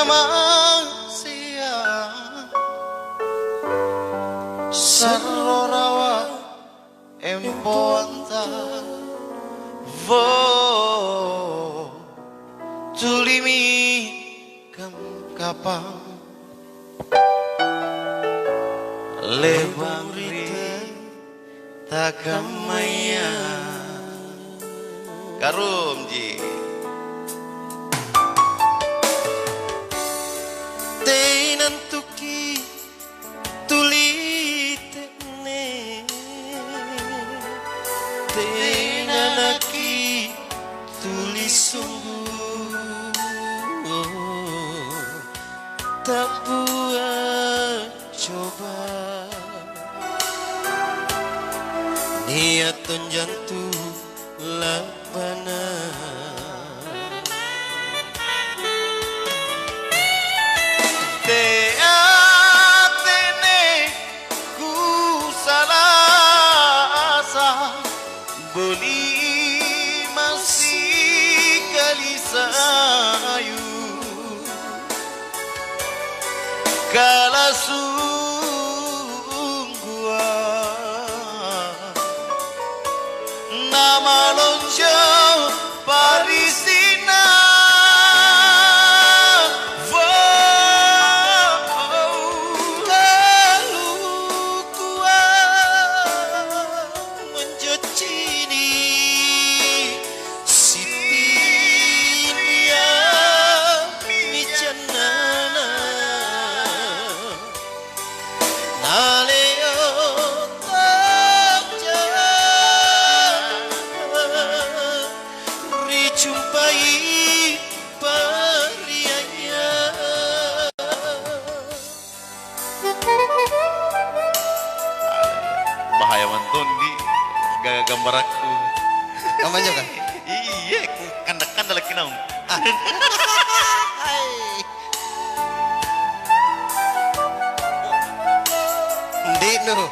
masia sarora empoanta vo tulimi kam kapang lebang rite takamaya karum ji tenantuki tulite ne tenanaki tulis sungguh tak buat coba niat jantu labana teatene ku salasa boli masih kali sayu kala nama lonjo parisina lalu kuat menjocini sitinya mijanana naleo jumpai parianya bahaya mantun di gambar aku namanya kan iya kandak-kandak lagi naung di nu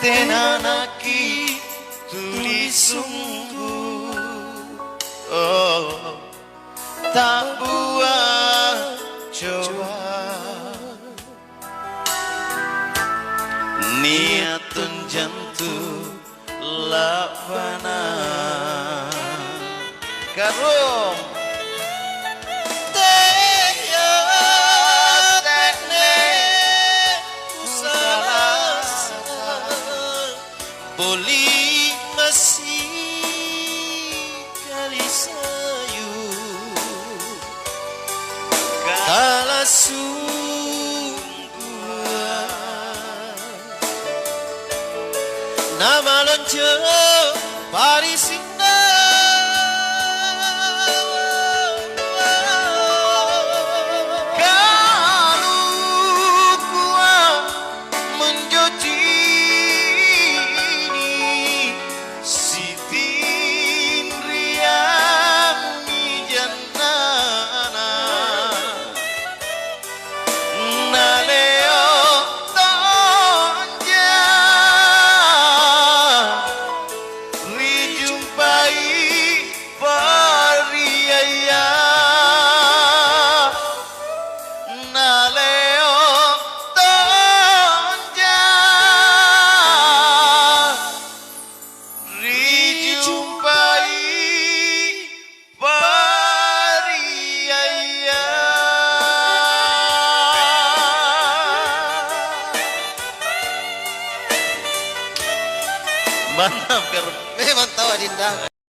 tenanaki tulis sungguh tak buat coba niatun jantu labana karum boli masih kali sayu kala sungguh nama lonjo parisina mantap memang tahu Dinda.